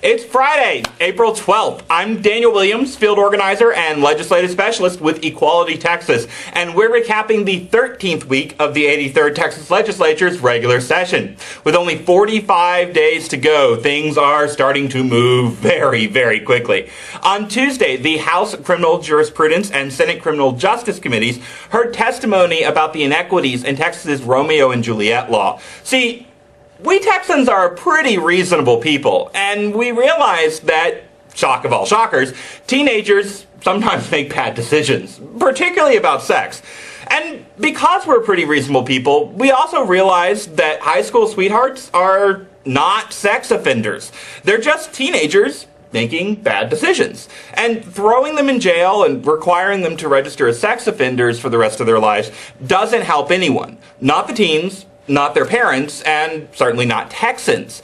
It's Friday, April 12th. I'm Daniel Williams, field organizer and legislative specialist with Equality Texas, and we're recapping the 13th week of the 83rd Texas Legislature's regular session. With only 45 days to go, things are starting to move very, very quickly. On Tuesday, the House Criminal Jurisprudence and Senate Criminal Justice Committees heard testimony about the inequities in Texas's Romeo and Juliet law. See, we Texans are pretty reasonable people, and we realize that, shock of all shockers, teenagers sometimes make bad decisions, particularly about sex. And because we're pretty reasonable people, we also realize that high school sweethearts are not sex offenders. They're just teenagers making bad decisions. And throwing them in jail and requiring them to register as sex offenders for the rest of their lives doesn't help anyone. Not the teens, not their parents, and certainly not Texans.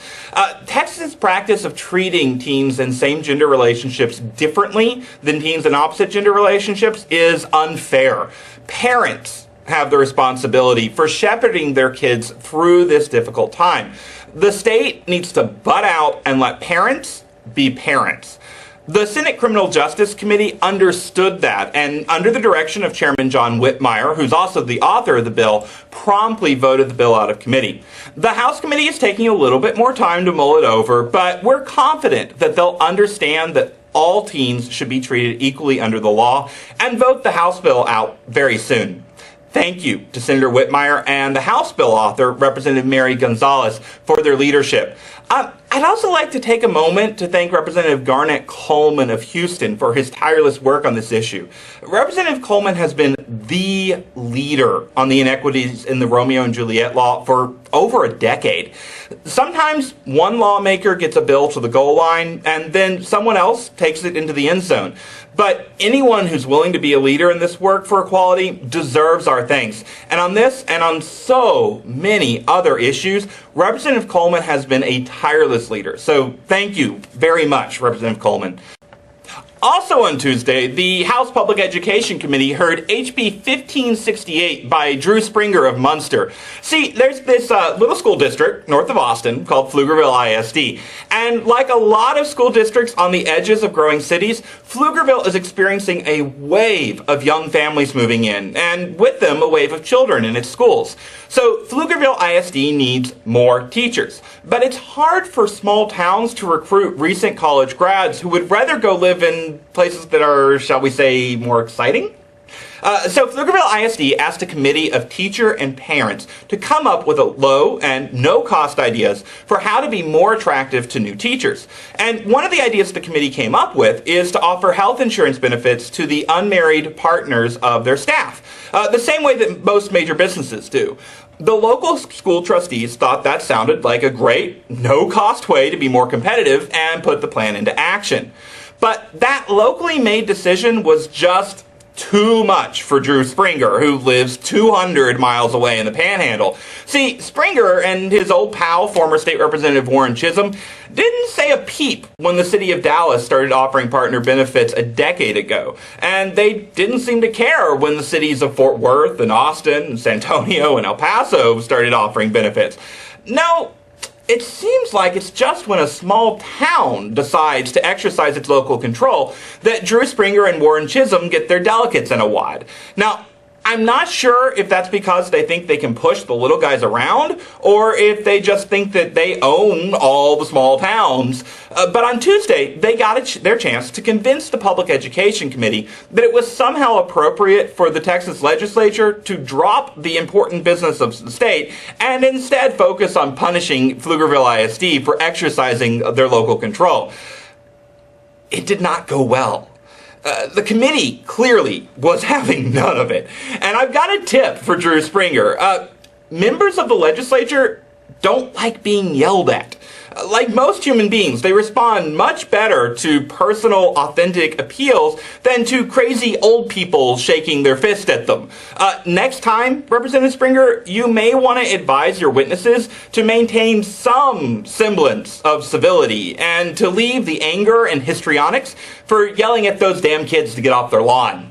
Texas' practice of treating teens in same-gender relationships differently than teens in opposite-gender relationships is unfair. Parents have the responsibility for shepherding their kids through this difficult time. The state needs to butt out and let parents be parents. The Senate Criminal Justice Committee understood that, and under the direction of Chairman John Whitmire, who's also the author of the bill, promptly voted the bill out of committee. The House Committee is taking a little bit more time to mull it over, but we're confident that they'll understand that all teens should be treated equally under the law and vote the House bill out very soon. Thank you to Senator Whitmire and the House bill author, Representative Mary González, for their leadership. I'd also like to take a moment to thank Representative Garnet Coleman of Houston for his tireless work on this issue. Representative Coleman has been the leader on the inequities in the Romeo and Juliet law for over a decade. Sometimes one lawmaker gets a bill to the goal line and then someone else takes it into the end zone. But anyone who's willing to be a leader in this work for equality deserves our thanks. And on this and on so many other issues, Representative Coleman has been a tireless leader. So thank you very much, Representative Coleman. Also on Tuesday, the House Public Education Committee heard HB 1568 by Drew Springer of Munster. See, there's this little school district north of Austin called Pflugerville ISD. And like a lot of school districts on the edges of growing cities, Pflugerville is experiencing a wave of young families moving in, and with them a wave of children in its schools. So Pflugerville ISD needs more teachers. But it's hard for small towns to recruit recent college grads who would rather go live in places that are, shall we say, more exciting? So Pflugerville ISD asked a committee of teacher and parents to come up with low and no-cost ideas for how to be more attractive to new teachers. And one of the ideas the committee came up with is to offer health insurance benefits to the unmarried partners of their staff, the same way that most major businesses do. The local school trustees thought that sounded like a great, no-cost way to be more competitive and put the plan into action. But that locally made decision was just too much for Drew Springer, who lives 200 miles away in the Panhandle. See, Springer and his old pal, former State Representative Warren Chisum, didn't say a peep when the city of Dallas started offering partner benefits a decade ago. And they didn't seem to care when the cities of Fort Worth and Austin and San Antonio and El Paso started offering benefits. No, it seems like it's just when a small town decides to exercise its local control that Drew Springer and Warren Chisum get their delegates in a wad. Now, I'm not sure if that's because they think they can push the little guys around, or if they just think that they own all the small towns. But on Tuesday, they got their chance to convince the Public Education Committee that it was somehow appropriate for the Texas Legislature to drop the important business of the state and instead focus on punishing Pflugerville ISD for exercising their local control. It did not go well. The committee clearly was having none of it. And I've got a tip for Drew Springer. Members of the legislature don't like being yelled at. Like most human beings, they respond much better to personal, authentic appeals than to crazy old people shaking their fist at them. Next time, Representative Springer, you may want to advise your witnesses to maintain some semblance of civility and to leave the anger and histrionics for yelling at those damn kids to get off their lawn.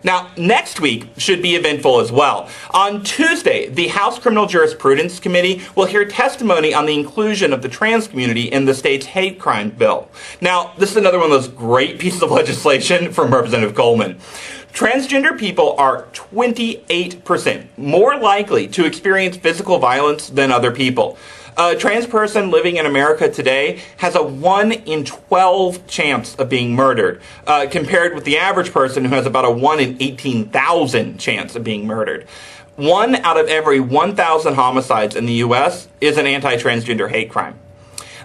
Now, next week should be eventful as well. On Tuesday, the House Criminal Jurisprudence Committee will hear testimony on the inclusion of the trans community in the state's hate crime bill. Now, this is another one of those great pieces of legislation from Representative Coleman. Transgender people are 28% more likely to experience physical violence than other people. A trans person living in America today has a 1 in 12 chance of being murdered, compared with the average person who has about a 1 in 18,000 chance of being murdered. 1 out of every 1,000 homicides in the U.S. is an anti-transgender hate crime.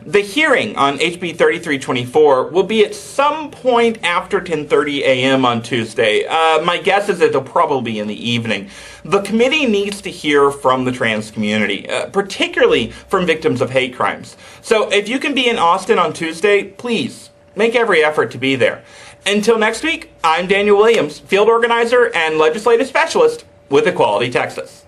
The hearing on HB 3324 will be at some point after 10:30 a.m. on Tuesday. My guess is it'll probably be in the evening. The committee needs to hear from the trans community, particularly from victims of hate crimes. So if you can be in Austin on Tuesday, please make every effort to be there. Until next week, I'm Daniel Williams, field organizer and legislative specialist with Equality Texas.